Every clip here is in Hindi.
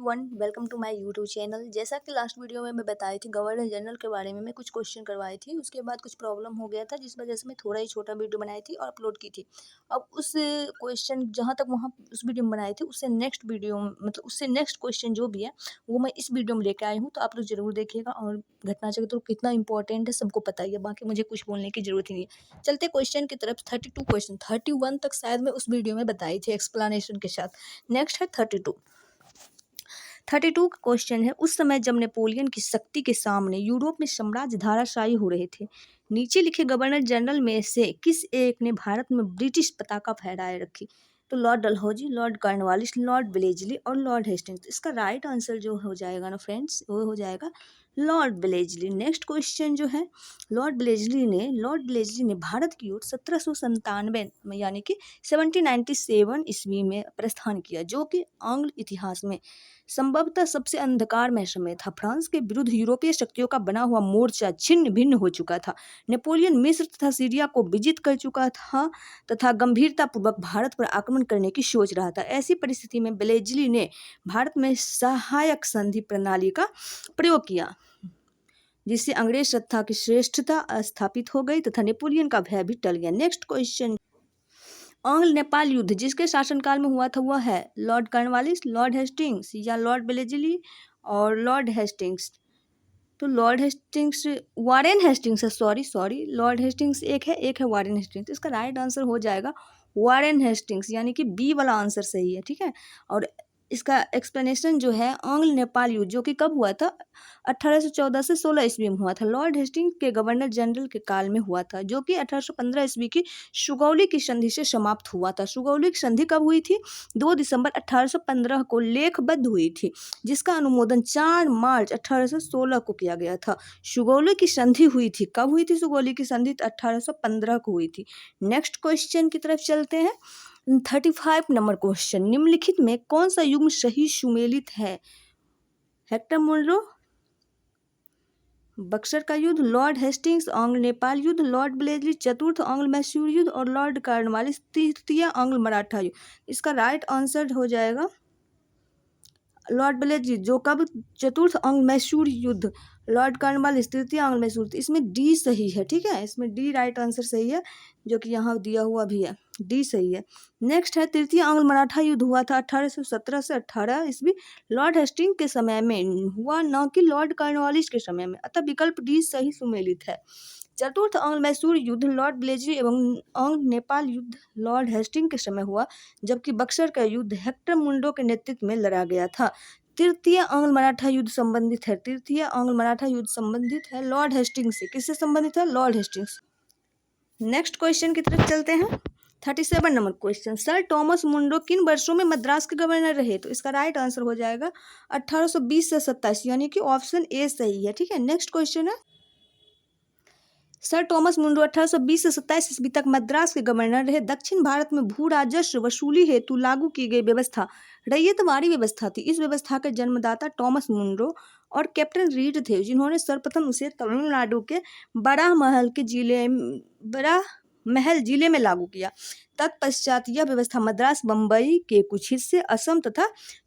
Everyone, welcome to my YouTube channel. जैसा कि लास्ट वीडियो में मैं बताई थी गवर्नर जनरल के बारे में, मैं कुछ क्वेश्चन करवाई थी। उसके बाद कुछ प्रॉब्लम हो गया था जिस वजह से मैं थोड़ा ही छोटा वीडियो बनाई थी और अपलोड की थी। अब उस क्वेश्चन जहाँ तक वहाँ उस वीडियो में बनाई थी उससे नेक्स्ट वीडियो मतलब उससे नेक्स्ट क्वेश्चन जो भी है वो मैं इस वीडियो में लेके आई हूँ, तो आप लोग ज़रूर देखिएगा। और घटनाचक्र तो कितना इंपॉर्टेंट है सबको पता ही है, बाकी मुझे कुछ बोलने की ज़रूरत ही नहीं है। चलते क्वेश्चन की तरफ। 32 क्वेश्चन, 31 तक शायद मैं उस वीडियो में बताई थी एक्सप्लेनेशन के साथ। नेक्स्ट है 32 का क्वेश्चन है, उस समय जब नेपोलियन की शक्ति के सामने यूरोप में साम्राज्य धाराशायी हो रहे थे, नीचे लिखे गवर्नर जनरल में से किस एक ने भारत में ब्रिटिश पताका फहराए रखी? तो Lord Dalhousie, Lord Cornwallis, Lord ब्लेजली और लॉर्ड हेस्टिंग्स। इसका राइट आंसर जो हो जाएगा ना फ्रेंड्स, वो हो जाएगा लॉर्ड ब्लेजली। नेक्स्ट क्वेश्चन जो है, लॉर्ड ब्लेजली ने भारत की ओर 1797 में यानी कि 1797 ईस्वी में प्रस्थान किया, जो कि आंग्ल इतिहास में संभवतः सबसे अंधकारमय समय था। फ्रांस के विरुद्ध यूरोपीय शक्तियों का बना हुआ मोर्चा छिन्न भिन्न हो चुका था। नेपोलियन मिस्र तथा सीरिया को विजित कर चुका था तथा गंभीरतापूर्वक भारत पर आक्रमण करने की सोच रहा था। ऐसी परिस्थिति में ब्लेजली ने भारत में सहायक संधि प्रणाली का प्रयोग किया, जिससे अंग्रेज सत्ता की श्रेष्ठता स्थापित हो गई तथा नेपोलियन का भय भी टल गया। नेक्स्ट क्वेश्चन, आंग्ल नेपाल युद्ध जिसके शासनकाल में हुआ था वह है लॉर्ड कॉर्नवालिस, लॉर्ड हेस्टिंग्स या लॉर्ड ब्लेजली और लॉर्ड हेस्टिंग्स। तो लॉर्ड हेस्टिंग्स, वारेन हेस्टिंग्स है, सॉरी लॉर्ड हेस्टिंग्स एक है वारेन हेस्टिंग्स। तो इसका राइट आंसर हो जाएगा वारेन हेस्टिंग्स, यानी कि बी वाला आंसर सही है। ठीक है, और इसका एक्सप्लेनेशन जो है, आंग्ल नेपाल युद्ध जो कि कब हुआ था, 1814 से 16 ईस्वी में हुआ था। लॉर्ड हेस्टिंग्स के गवर्नर जनरल के काल में हुआ था, जो कि 1815 ईस्वी की सुगौली की संधि से समाप्त हुआ था। सुगौली की संधि कब हुई थी? 2 दिसंबर 1815 को लेखबद्ध हुई थी, जिसका अनुमोदन 4 मार्च 1816 को किया गया था। सुगौली की संधि हुई थी, कब हुई थी सुगौली की संधि? 1815 को हुई थी। नेक्स्ट क्वेश्चन की तरफ चलते हैं। 35 नंबर क्वेश्चन, निम्नलिखित में कौन सा युग्म सही सुमेलित है? हेक्टर मुनरो, बक्सर का युद्ध, लॉर्ड हेस्टिंग्स, आंग्ल नेपाल युद्ध, लॉर्ड ब्लेजली चतुर्थ आंग्ल मैसूर युद्ध और लॉर्ड कॉर्नवालिस तृतीय आंग्ल मराठा युद्ध। इसका राइट आंसर हो जाएगा लॉर्ड ब्लेजली, जो कब? चतुर्थ आंग्ल मैसूर युद्ध। लॉर्ड कॉर्नवालिस तृतीय आंग्ल मैसूर। इसमें डी सही है। ठीक है, इसमें डी राइट आंसर सही है, जो कि यहाँ दिया हुआ भी है, डी सही है। नेक्स्ट है, तृतीय आंग्ल मराठा युद्ध हुआ था 1817 से 18 ईस्वी। लॉर्ड हेस्टिंग के समय में हुआ, न कि लॉर्ड कॉर्नवालिस के समय में, अतः विकल्प डी सही सुमेलित है। चतुर्थ आंग्ल मैसूर युद्ध लॉर्ड ब्लेजली एवं आंग्ल नेपाल युद्ध लॉर्ड हेस्टिंग के समय हुआ, जबकि बक्सर का युद्ध हेक्टर मुंडो के नेतृत्व में लड़ा गया था। तृतीय आंग्ल मराठा युद्ध संबंधित है, तृतीय आंग्ल मराठा युद्ध संबंधित है लॉर्ड हेस्टिंग से। किससे संबंधित है? Lord Hastings. नेक्स्ट क्वेश्चन की तरफ चलते हैं। 37 नंबर क्वेश्चन, सर टॉमस मुंडो किन वर्षों में मद्रास के गवर्नर रहे? तो इसका राइट आंसर हो जाएगा 1820 से 27, यानी कि ऑप्शन ए सही है। ठीक है, नेक्स्ट क्वेश्चन है, सर टॉमस मुंडो 1820 से 27 ईस्वी तक मद्रास के गवर्नर रहे। दक्षिण भारत में भू राजस्व वसूली हेतु लागू की गई व्यवस्था रैयतवाड़ी व्यवस्था थी। इस व्यवस्था के जन्मदाता टॉमस मुंडो और कैप्टन रीड थे, जिन्होंने सर्वप्रथम उसे तमिलनाडु के बड़ा महल जिले में लागू किया। तत्पश्चात यह व्यवस्था मद्रास, बम्बई के कुछ हिस्से, असम तथा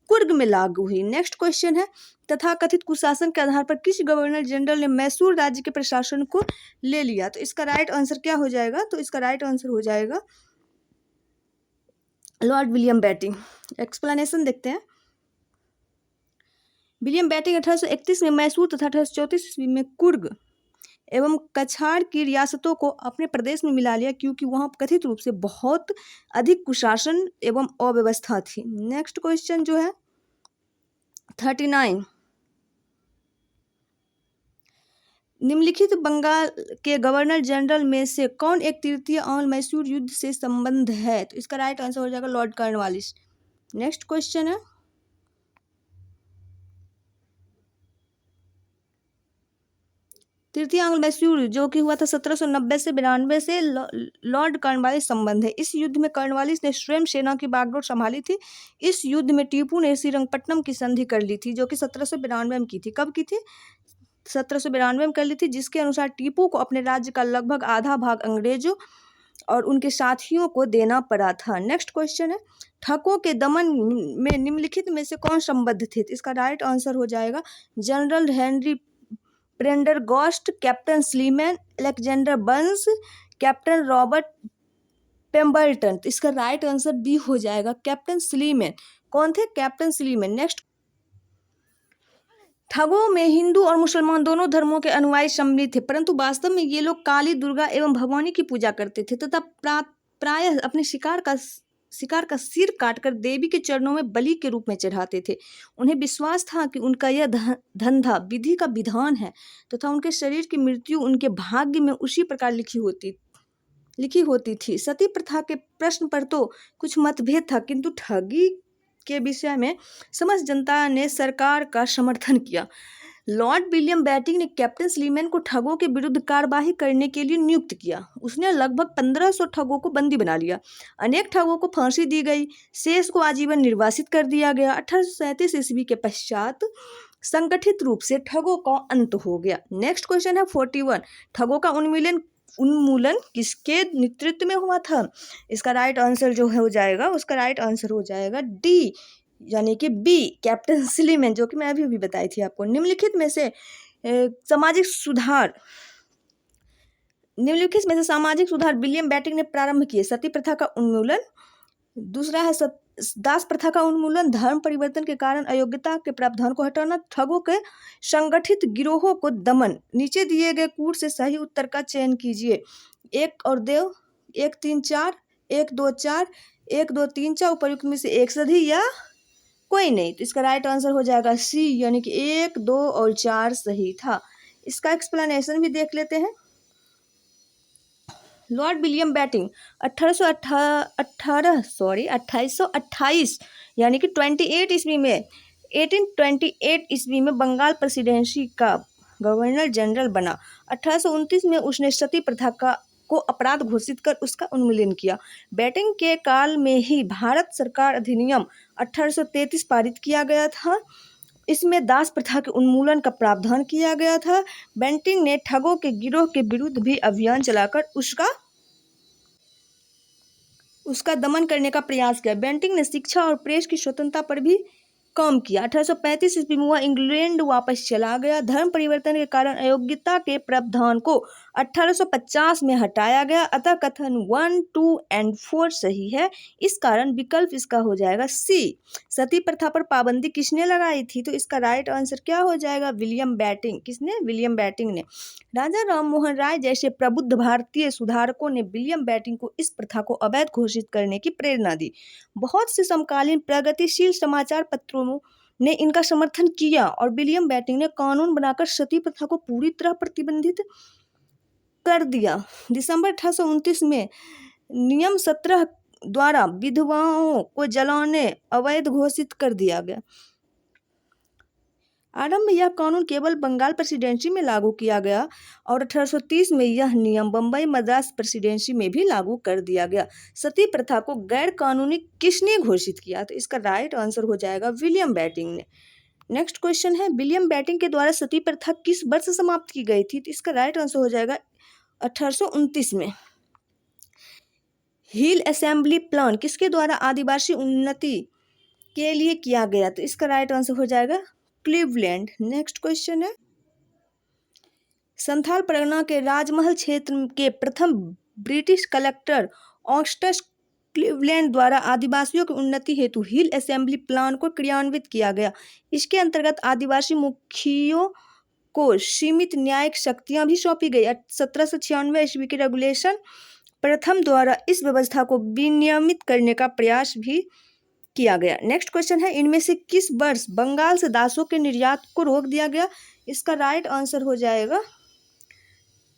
कुर्ग में लागू हुई। नेक्स्ट क्वेश्चन है, तथाकथित कुशासन के आधार पर किस गवर्नर जनरल ने मैसूर राज्य के प्रशासन को ले लिया? तो इसका राइट आंसर क्या हो जाएगा? तो इसका राइट आंसर हो जाएगा लॉर्ड विलियम बेटिंग। एक्सप्लेनेशन देखते हैं। विलियम बेटिंग 1831 में मैसूर तथा 1834 ईस्वी में कुर्ग एवं कछाड़ की रियासतों को अपने प्रदेश में मिला लिया, क्योंकि वहां कथित रूप से बहुत अधिक कुशासन एवं अव्यवस्था थी। नेक्स्ट क्वेश्चन जो है 39, निम्नलिखित बंगाल के गवर्नर जनरल में से कौन एक तृतीय आंग्ल मैसूर युद्ध से संबंध है? तो इसका राइट आंसर हो जाएगा लॉर्ड कॉर्नवालिस। नेक्स्ट क्वेश्चन है, तृतीय आंग्ल मैसूर जो कि हुआ था 1790 से 92 से लॉर्ड कॉर्नवालिस संबंध है। इस युद्ध में कॉर्नवालिस ने स्वयं सेना की बागडोर संभाली थी। इस युद्ध में टीपू ने श्रीरंगपट्टनम की संधि कर ली थी, जो कि 1792 में की थी। कब की थी? 1792 में कर ली थी, जिसके अनुसार टीपू को अपने राज्य का लगभग आधा भाग अंग्रेजों और उनके साथियों को देना पड़ा था। नेक्स्ट क्वेश्चन है, ठगों के दमन में निम्नलिखित में से कौन संबद्ध थे? तो इसका राइट आंसर हो जाएगा general Henry Prendergast, captain Sleeman, Alexander Burnes, captain Robert Pemberton. तो इसका राइट आंसर बी हो जाएगा कैप्टन स्लीमैन। कौन थे? Captain Sleeman. नेक्स्ट, ठगों में हिंदू और मुसलमान दोनों धर्मों के अनुयायी सम्मिलित थे, परंतु वास्तव में ये लोग काली, दुर्गा एवं भवानी की पूजा करते थे तथा प्रायः अपने शिकार का सिर काटकर देवी के चरणों में बलि के रूप में चढ़ाते थे। उन्हें विश्वास था कि उनका यह धंधा विधि का विधान है तथा उनके शरीर की मृत्यु उनके भाग्य में उसी प्रकार लिखी होती थी। सती प्रथा के प्रश्न पर तो कुछ मतभेद था, किंतु ठगी के विषय में समस्त जनता ने सरकार का समर्थन किया। लॉर्ड विलियम बेटिंग ने कैप्टन स्लीमैन को ठगों के विरुद्ध कार्यवाही करने के लिए नियुक्त किया। उसने लगभग 1500 ठगों को बंदी बना लिया। अनेक ठगों को फांसी दी गई, शेष को आजीवन निर्वासित कर दिया गया। 1837 ईस्वी के पश्चात संगठित रूप से ठगों का अंत हो गया। नेक्स्ट क्वेश्चन है 41, ठगों का उन्मूलन किसके नेतृत्व में हुआ था? इसका राइट आंसर जो हो जाएगा, उसका राइट आंसर हो जाएगा डी, यानी कि बी, कैप्टन स्लीमैन, जो कि मैं अभी बताई थी आपको। निम्नलिखित में से सामाजिक सामाजिक सुधार विलियम बेटिंग ने प्रारंभ किए। सती प्रथा का उन्मूलन, दूसरा है दास प्रथा का उन्मूलन, धर्म परिवर्तन के कारण अयोग्यता के प्रावधान को हटाना, ठगों के संगठित गिरोहों को दमन। नीचे दिए गए कूट से सही उत्तर का चयन कीजिए। 1 और 2, 1 3 4, 1 2 4, 1 2 3 4, उपयुक्त में से एक सही या कोई नहीं। तो इसका राइट आंसर हो जाएगा सी, यानी कि 1 2 और 4 सही था। इसका एक्सप्लेनेशन भी देख लेते हैं। लॉर्ड विलियम बेटिंग 2828 यानी कि 28 ईस्वी में 1828 ईस्वी में बंगाल प्रेसिडेंसी का गवर्नर जनरल बना। 1829 में उसने सती प्रथा को अपराध घोषित कर उसका उन्मूलन किया। बेटिंग के काल में ही भारत सरकार अधिनियम 1833 पारित किया गया था। इसमें दास प्रथा के उन्मूलन का प्रावधान किया गया था। बेटिंग ने ठगों के गिरोह के विरुद्ध भी अभियान चलाकर उसका दमन करने का प्रयास किया। बेटिंग ने शिक्षा और प्रेस की स्वतंत्रता पर भी काम किया। 1835 ईस्वी में वह इंग्लैंड वापस चला गया। धर्म परिवर्तन के कारण अयोग्यता के प्रावधान को 1850 में हटाया गया, अतः कथन 1 2 और 4 सही है। इस कारण विकल्प इसका हो जाएगा सी। सती प्रथा पर पाबंदी किसने लगाई थी? तो इसका राइट आंसर क्या हो जाएगा? William Bentinck. किसने? विलियम बेटिंग ने। राजा राम मोहन राय जैसे प्रबुद्ध भारतीय सुधारकों ने विलियम बेटिंग को इस प्रथा को अवैध घोषित करने की प्रेरणा दी। बहुत से समकालीन प्रगतिशील समाचार पत्रों ने इनका समर्थन किया और विलियम बेटिंग ने कानून बनाकर सती प्रथा को पूरी तरह प्रतिबंधित कर दिया। दिसंबर 1829 में नियम 17 द्वारा विधवाओं को जलाने अवैध घोषित कर दिया गया। आरंभ में यह कानून केवल बंगाल प्रेसिडेंसी में लागू किया गया और 1830 में यह नियम बंबई मद्रास प्रेसिडेंसी में भी लागू कर दिया गया। सती प्रथा को गैर कानूनी किसने घोषित किया? तो इसका राइट आंसर हो जाएगा विलियम बेटिंग ने। नेक्स्ट क्वेश्चन है, विलियम बेटिंग के द्वारा सती प्रथा किस वर्ष समाप्त की गई थी? तो इसका राइट आंसर हो जाएगा 1829 में। हिल असेंबली प्लान किसके द्वारा आदिवासी उन्नति के लिए किया गया? तो इसका राइट आंसर हो जाएगा क्लीवलैंड। नेक्स्ट क्वेश्चन है, संथाल परगना के राजमहल क्षेत्र के प्रथम ब्रिटिश कलेक्टर ऑगस्टस क्लीवलैंड द्वारा आदिवासियों की उन्नति हेतु हिल असेंबली प्लान को क्रियान्वित किया गया। इसके अंतर्गत आदिवासी मुखियों को सीमित न्यायिक शक्तियां भी सौंपी गई। 1796 ईस्वी के रेगुलेशन प्रथम द्वारा इस व्यवस्था को विनियमित करने का प्रयास भी किया गया। नेक्स्ट क्वेश्चन है, इनमें से किस वर्ष बंगाल से दासों के निर्यात को रोक दिया गया? इसका राइट आंसर हो जाएगा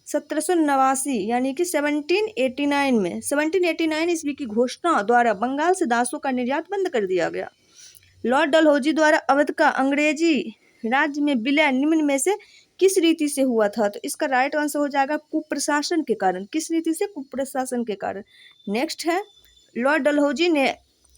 1789 यानी कि 1789 में। 1789 ईस्वी की घोषणा द्वारा बंगाल से दासों का निर्यात बंद कर दिया गया। लॉर्ड डलहौजी द्वारा अवध का अंग्रेजी राज्य में विलय निम्न में से किस रीति से हुआ था? तो इसका राइट आंसर हो जाएगा कुप्रशासन के कारण। किस रीति से? कुप्रशासन के कारण। नेक्स्ट है, लॉर्ड डलहौजी ने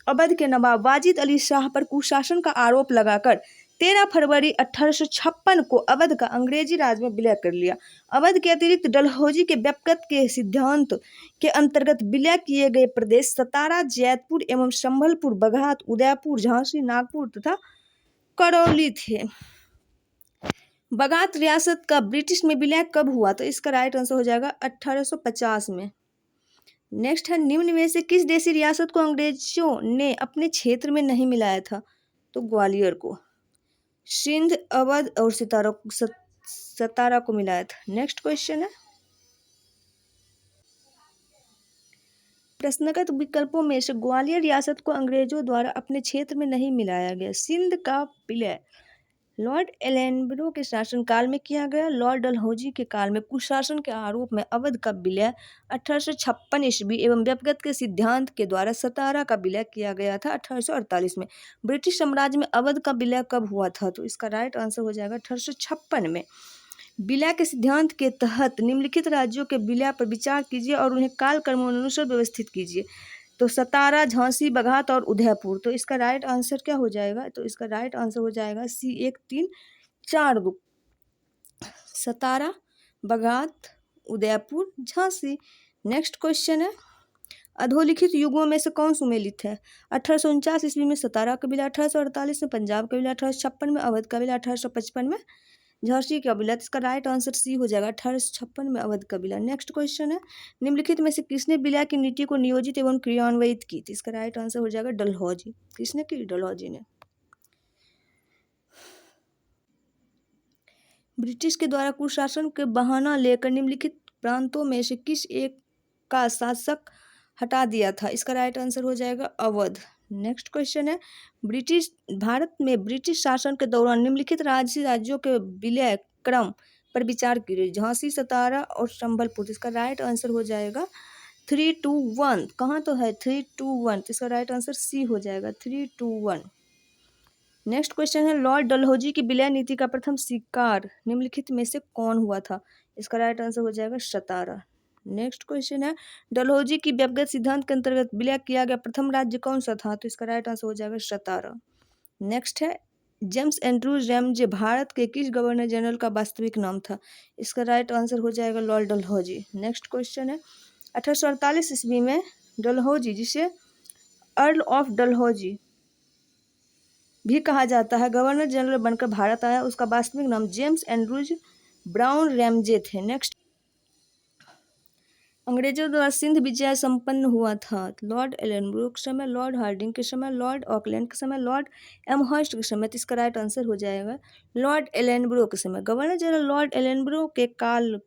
अवध के नवाब वाजिद अली शाह पर कुशासन का आरोप लगाकर 13 फरवरी 1856 को अवध का अंग्रेजी राज में विलय कर लिया। अवध के अतिरिक्त डलहौजी के व्यपगत के सिद्धांत के अंतर्गत विलय किए गए प्रदेश सतारा, जैतपुर एवं संभलपुर, बघात, उदयपुर, झांसी, नागपुर तथा करौली थे। बघात रियासत का ब्रिटिश में विलय कब हुआ? तो इसका राइट आंसर हो जाएगा 1850 में। नेक्स्ट है, निम्न में से किस देशी रियासत को अंग्रेजों ने अपने क्षेत्र में नहीं मिलाया था? तो ग्वालियर को। सिंध, अवध और सतारा को मिलाया था। नेक्स्ट क्वेश्चन है, प्रश्नगत विकल्पों में से ग्वालियर रियासत को अंग्रेजों द्वारा अपने क्षेत्र में नहीं मिलाया गया। सिंध का विलय लॉर्ड एलेनबरो के शासनकाल में किया गया। लॉर्ड डलहौजी के काल में कुशासन के आरोप में अवध का विलय 1856 ईस्वी एवं व्यपगत के सिद्धांत के द्वारा सतारा का विलय किया गया था 1848 में। ब्रिटिश साम्राज्य में अवध का विलय कब हुआ था? तो इसका राइट आंसर हो जाएगा 1856 में। विलय के सिद्धांत के तहत निम्नलिखित राज्यों के विलय पर विचार कीजिए और उन्हें कालक्रमानुसार व्यवस्थित कीजिए। तो सतारा, झांसी, बघात और उदयपुर। तो इसका राइट आंसर क्या हो जाएगा? तो इसका राइट आंसर हो जाएगा C 1 3 4 2, सतारा, बघात, उदयपुर, झांसी। नेक्स्ट क्वेश्चन है, अधोलिखित युगों में से कौन सुमेलित है? 1849 ईस्वी में सतारा का विलय, 1848 में पंजाब का विलय, 1856 में अवध का विलय, 1855 में झांसी का विलय। इसका राइट आंसर सी हो जाएगा 1856 में अवध का विलय। नेक्स्ट क्वेश्चन है, निम्नलिखित में से किसने विलय की नीति को नियोजित एवं क्रियान्वित की? तो इसका राइट आंसर हो जाएगा डलहौजी। किसने की? डलहौजी ने। ब्रिटिश के द्वारा कुशासन के बहाना लेकर निम्नलिखित प्रांतों में से किस एक का शासक हटा दिया था? इसका राइट आंसर हो जाएगा अवध। नेक्स्ट क्वेश्चन है, भारत में ब्रिटिश शासन के दौरान निम्नलिखित राज्यों के विलय क्रम पर विचार कीजिए। झांसी, सतारा और संबलपुर। इसका राइट आंसर हो जाएगा 3 2 1। कहाँ तो है 3 2 1? तो इसका राइट आंसर सी हो जाएगा 3 2 1। नेक्स्ट क्वेश्चन है, लॉर्ड डलहौजी की विलय नीति का प्रथम शिकार निम्नलिखित में से कौन हुआ था? इसका राइट आंसर हो जाएगा सतारा। नेक्स्ट क्वेश्चन है, डलहौजी की व्यपगत सिद्धांत के अंतर्गत विलय किया गया प्रथम राज्य कौन सा था? तो इसका राइट आंसर हो जाएगा सतारा। नेक्स्ट है, जेम्स एंड्रूज रैमजे भारत के किस गवर्नर जनरल का वास्तविक नाम था? इसका राइट आंसर हो जाएगा लॉर्ड डलहौजी। नेक्स्ट क्वेश्चन है, 1848 ईस्वी में डलहौजी, जिसे अर्ल ऑफ डलहौजी भी कहा जाता है, गवर्नर जनरल बनकर भारत आया। उसका वास्तविक नाम जेम्स एंड्रूज ब्राउन रैमजे थे। नेक्स्ट, अंग्रेजों द्वारा सिंध विजय संपन्न हुआ था। लॉर्ड एलेनब्रो के समय, लॉर्ड हार्डिंग के समय, लॉर्ड ऑकलैंड के समय, लॉर्ड एमहर्स्ट के समय। तो इसका राइट आंसर हो जाएगा लॉर्ड एलेनब्रो के समय। गवर्नर जनरल लॉर्ड एलेनब्रो के काल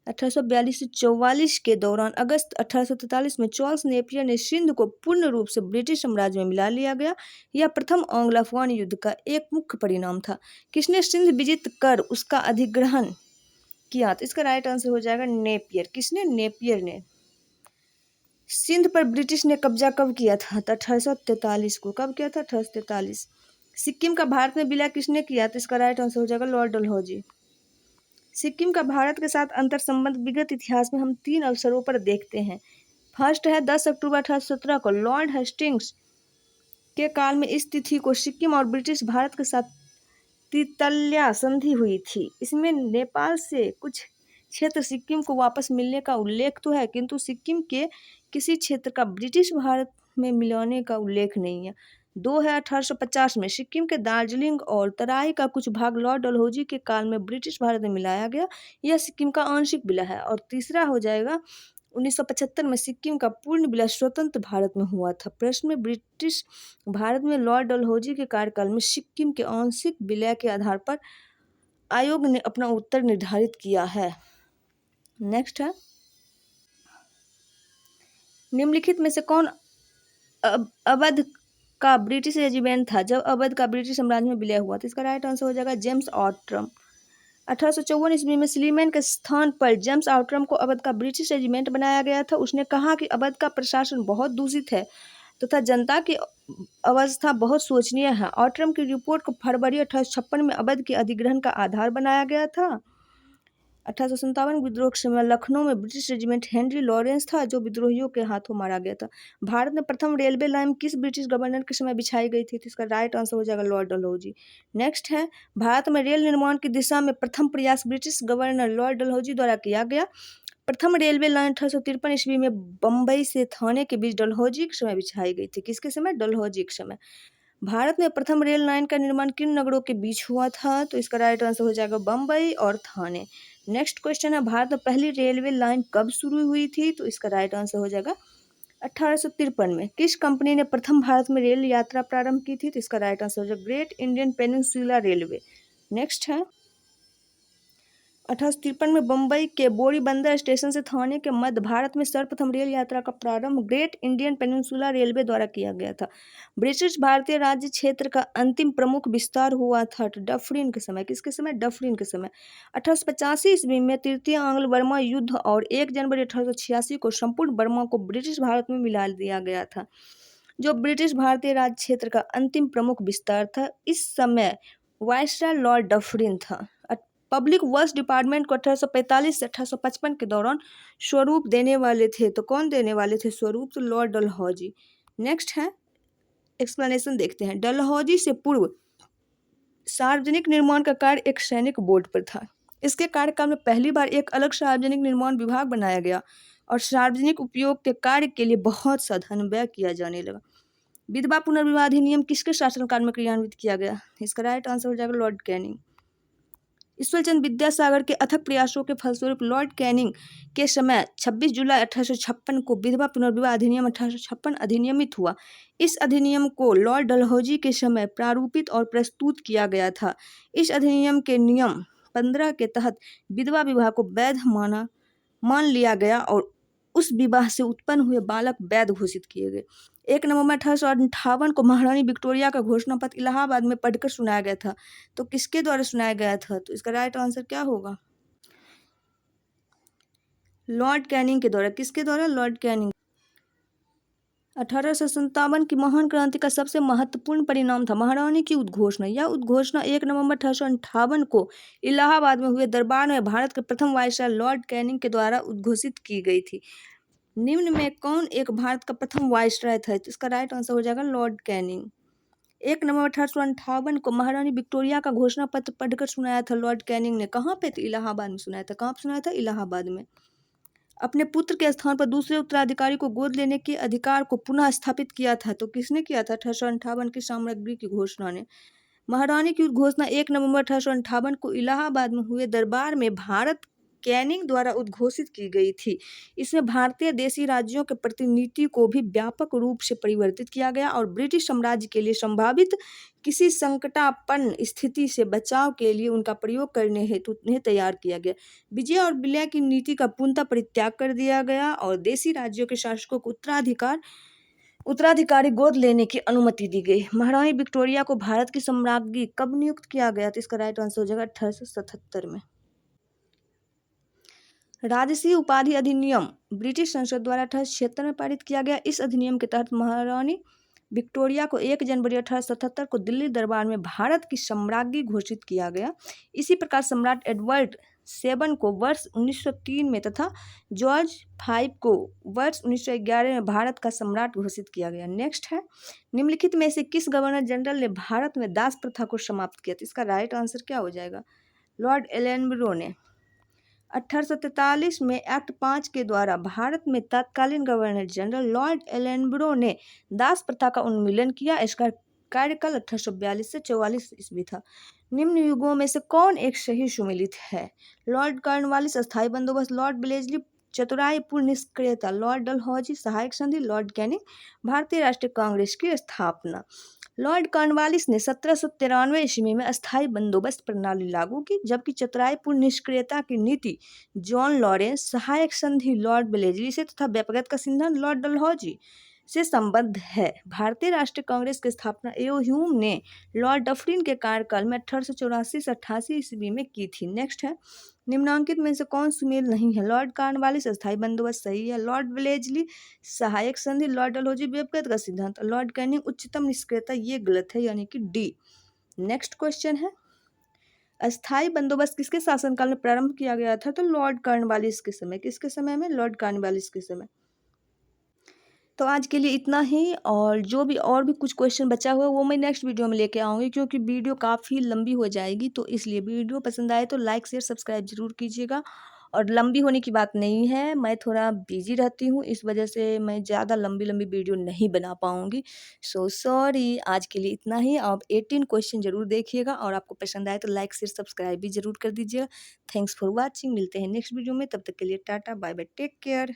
1842 से 44 के दौरान अगस्त 1843 में चार्ल्स नेपियर ने सिंध को पूर्ण रूप से ब्रिटिश साम्राज्य में मिला लिया गया। यह प्रथम एंग्लो अफगान युद्ध का एक मुख्य परिणाम था। किसने सिंध विजित कर उसका अधिग्रहण किया? तो इसका राइट आंसर हो जाएगा नेपियर। किसने? नेपियर ने। सिंध पर ब्रिटिश ने कब्जा कब किया था? तो 1843 को। कब किया था? 1843। सिक्किम का भारत में विलय किसने किया? तो इसका राइट आंसर हो जाएगा लॉर्ड डलहौजी। सिक्किम का भारत के साथ अंतर संबंध विगत इतिहास में हम 3 अवसरों पर देखते हैं। फर्स्ट है 10 अक्टूबर 1817 को लॉर्ड हेस्टिंग्स के काल में इस तिथि को सिक्किम और ब्रिटिश भारत के साथ तितल्या संधि हुई थी। इसमें नेपाल से कुछ क्षेत्र सिक्किम को वापस मिलने का उल्लेख तो है, किंतु सिक्किम के किसी क्षेत्र का ब्रिटिश भारत में मिलाने का उल्लेख नहीं है। 2 है 1850 में सिक्किम के दार्जिलिंग और तराई का कुछ भाग लॉर्ड डलहौजी के काल में ब्रिटिश भारत में मिलाया गया। यह सिक्किम का आंशिक विलय है। और तीसरा हो जाएगा 1975 में सिक्किम का पूर्ण विलय स्वतंत्र भारत में हुआ था। प्रश्न में ब्रिटिश भारत में लॉर्ड डलहौजी के कार्यकाल में सिक्किम के आंशिक विलय के आधार पर आयोग ने अपना उत्तर निर्धारित किया है। नेक्स्ट है, निम्नलिखित में से कौन अवध का ब्रिटिश रेजिमेंट था जब अवध का ब्रिटिश साम्राज्य में विलय हुआ? तो इसका राइट आंसर हो जाएगा जेम्स आउट्रम। 1854 ईस्वी में स्लीमैन के स्थान पर जेम्स आउट्रम को अवध का ब्रिटिश रेजिमेंट बनाया गया था। उसने कहा कि अवध का प्रशासन बहुत दूषित है तथा जनता की अवस्था बहुत शोचनीय है। आउट्रम की रिपोर्ट को फरवरी 1856 में अवध के अधिग्रहण का आधार बनाया गया था। 1857 विद्रोह के समय लखनऊ में ब्रिटिश रेजिमेंट हेनरी लॉरेंस था जो विद्रोहियों के हाथों मारा गया था। भारत में प्रथम रेलवे लाइन किस ब्रिटिश गवर्नर के समय बिछाई गई थी? तो इसका राइट आंसर हो जाएगा लॉर्ड डलहौजी। नेक्स्ट है, भारत में रेल निर्माण की दिशा में प्रथम प्रयास ब्रिटिश गवर्नर लॉर्ड डलहौजी द्वारा किया गया। प्रथम रेलवे लाइन 1853 ईस्वी में बम्बई से थाने के बीच डलहौजी के समय बिछाई गई थी। किसके समय? डलहौजी के समय। भारत में प्रथम रेल लाइन का निर्माण किन नगरों के बीच हुआ था? तो इसका राइट आंसर हो जाएगा बम्बई और थाने। नेक्स्ट क्वेश्चन है, भारत में पहली रेलवे लाइन कब शुरू हुई थी? तो इसका राइट आंसर हो जाएगा 1853 में। किस कंपनी ने प्रथम भारत में रेल यात्रा प्रारंभ की थी? तो इसका राइट आंसर हो जाएगा great Indian peninsula railway. Next है, 1853 में बम्बई के बोरीबंदर स्टेशन से थाने के मध्य भारत में सर्वप्रथम रेल यात्रा का प्रारंभ ग्रेट इंडियन पेनिनसुला रेलवे द्वारा किया गया था। ब्रिटिश भारतीय राज्य क्षेत्र का अंतिम प्रमुख विस्तार हुआ था डफरिन के समय। किसके समय? डफरिन के समय। 1885 ईस्वी में तृतीय आंग्ल बर्मा युद्ध और 1 जनवरी 1886 को संपूर्ण बर्मा को ब्रिटिश भारत में मिला दिया गया था, जो ब्रिटिश भारतीय राज्य क्षेत्र का अंतिम प्रमुख विस्तार था। इस समय वायसराय लॉर्ड डफरिन था। पब्लिक वर्क्स डिपार्टमेंट को 1845 से 1855 के दौरान स्वरूप देने वाले थे। तो कौन देने वाले थे स्वरूप? तो लॉर्ड डलहौजी। नेक्स्ट है, एक्सप्लेनेशन देखते हैं। डलहौजी से पूर्व सार्वजनिक निर्माण का कार्य एक सैनिक बोर्ड पर था। इसके कार्यकाल में पहली बार एक अलग सार्वजनिक निर्माण विभाग बनाया गया और सार्वजनिक उपयोग के कार्य के लिए बहुत सा धन व्यय किया जाने लगा। विधवा पुनर्विवाह अधिनियम किसके शासनकाल में क्रियान्वित किया गया? इसका राइट आंसर हो जाएगा लॉर्ड कैनिंग। ईश्वरचंद विद्यासागर के अथक प्रयासों के फलस्वरूप लॉर्ड कैनिंग के समय 26 जुलाई 1856 को विधवा पुनर्विवाह अधिनियम 1856 अधिनियमित हुआ। इस अधिनियम को लॉर्ड डलहौजी के समय प्रारूपित और प्रस्तुत किया गया था। इस अधिनियम के नियम 15 के तहत विधवा विवाह को वैध मान लिया गया और उस विवाह से उत्पन्न हुए बालक वैध घोषित किए गए। 1 नवंबर 1858 को महारानी विक्टोरिया का घोषणा पत्र इलाहाबाद में पढ़कर सुनाया गया था। तो किसके द्वारा सुनाया गया था? तो इसका राइट आंसर क्या होगा? लॉर्ड कैनिंग के द्वारा। किसके द्वारा? Lord Canning. 1857 की महान क्रांति का सबसे महत्वपूर्ण परिणाम था महारानी की उद्घोषणा। यह उद्घोषणा 1 नवंबर 1858 को इलाहाबाद में हुए दरबार में भारत के प्रथम वायसराय लॉर्ड कैनिंग के द्वारा उद्घोषित की गई थी। निम्न में कौन एक भारत का प्रथम वायसराय था? तो इसका राइट आंसर हो जाएगा लॉर्ड कैनिंग। 1 नवंबर 1858 को महारानी विक्टोरिया का घोषणा पत्र पढ़कर सुनाया था लॉर्ड कैनिंग ने। कहाँ पे? तो इलाहाबाद में सुनाया था। कहाँ पे सुनाया था? इलाहाबाद में। अपने पुत्र के स्थान पर दूसरे उत्तराधिकारी को गोद लेने के अधिकार को पुनः स्थापित किया था। तो किसने किया था? 1858 की साम्राज्ञी की घोषणा ने। महारानी की घोषणा 1 नवंबर 1858 को इलाहाबाद में हुए दरबार में भारत कैनिंग द्वारा उद्घोषित की गई थी। इसमें भारतीय देशी राज्यों के प्रतिनीति को भी व्यापक रूप से परिवर्तित किया गया और ब्रिटिश साम्राज्य के लिए संभावित किसी संकटापन्न स्थिति से बचाव के लिए उनका प्रयोग करने हेतु उन्हें तैयार किया गया। विजय और विलय की नीति का पूर्णतः परित्याग कर दिया गया और देशी राज्यों के शासकों को उत्तराधिकारी गोद लेने की अनुमति दी गई। महारानी विक्टोरिया को भारत की सम्राज्ञी कब नियुक्त किया गया? तो इसका राइट आंसर हो जाएगा 1877 में। राजसी उपाधि अधिनियम ब्रिटिश संसद द्वारा 1876 में पारित किया गया। इस अधिनियम के तहत महारानी विक्टोरिया को 1 जनवरी 1877 को दिल्ली दरबार में भारत की सम्राज्ञी घोषित किया गया। इसी प्रकार सम्राट एडवर्ड 7 को वर्ष 1903 में तथा जॉर्ज 5 को वर्ष 1911 में भारत का सम्राट घोषित किया गया। नेक्स्ट है, निम्नलिखित में से किस गवर्नर जनरल ने भारत में दास प्रथा को समाप्त किया? तो इसका राइट आंसर क्या हो जाएगा? लॉर्ड एलेनबरो ने। 1843 में एक्ट 5 के द्वारा भारत में तत्कालीन गवर्नर जनरल लॉर्ड एलेनबरो ने दास प्रथा का उन्मूलन किया। इसका कार्यकाल 1842 से 44 ईस्वी था। निम्न युगों में से कौन एक सही सुमेलित है? लॉर्ड कॉर्नवालिस अस्थायी बंदोबस्त, लॉर्ड ब्लेजली चतुराईपूर्ण निष्क्रियता, लॉर्ड डलहौजी सहायक संधि, लॉर्ड कैनिंग भारतीय राष्ट्रीय कांग्रेस की स्थापना। लॉर्ड कॉर्नवालिस ने 1793 ईस्वी में अस्थायी बंदोबस्त प्रणाली लागू की, जबकि चतुराईपूर्ण निष्क्रियता की नीति जॉन लॉरेंस सहायक संधि लॉर्ड ब्लेजली से तथा व्यक्तिगत का सिद्धांत लॉर्ड डलहौजी से संबद्ध है। भारतीय राष्ट्रीय कांग्रेस की स्थापना एओ ह्यूम ने लॉर्ड डफरिन के कार्यकाल में 1884 से 88 ईस्वी में की थी। नेक्स्ट है, निम्नांकित में से कौन सुमेल नहीं है? लॉर्ड कॉर्नवालिस अस्थायी बंदोबस्त सही है, लॉर्ड ब्लेजली सहायक संधि, लॉर्ड डलहौजी व्यक्तिगत का सिद्धांत, लॉर्ड कैनिंग उच्चतम निष्क्रियता, ये गलत है यानी कि डी। नेक्स्ट क्वेश्चन है, अस्थायी बंदोबस्त किसके शासनकाल में प्रारंभ किया गया था? तो लॉर्ड कॉर्नवालिस के समय। किसके समय में? लॉर्ड कॉर्नवालिस के समय। तो आज के लिए इतना ही, और जो भी और भी कुछ क्वेश्चन बचा हुआ है वो मैं नेक्स्ट वीडियो में लेके आऊँगी, क्योंकि वीडियो काफ़ी लंबी हो जाएगी, तो इसलिए वीडियो पसंद आए तो लाइक शेयर सब्सक्राइब ज़रूर कीजिएगा। और लंबी होने की बात नहीं है, मैं थोड़ा बिजी रहती हूँ, इस वजह से मैं ज़्यादा लंबी लंबी वीडियो नहीं बना पाऊँगी। सो सॉरी, आज के लिए इतना ही। आप 18 क्वेश्चन ज़रूर देखिएगा, और आपको पसंद आए तो लाइक शेयर सब्सक्राइब भी ज़रूर कर दीजिएगा। Thanks for watching. मिलते हैं नेक्स्ट वीडियो में, तब तक के लिए ta ta bye bye, take care.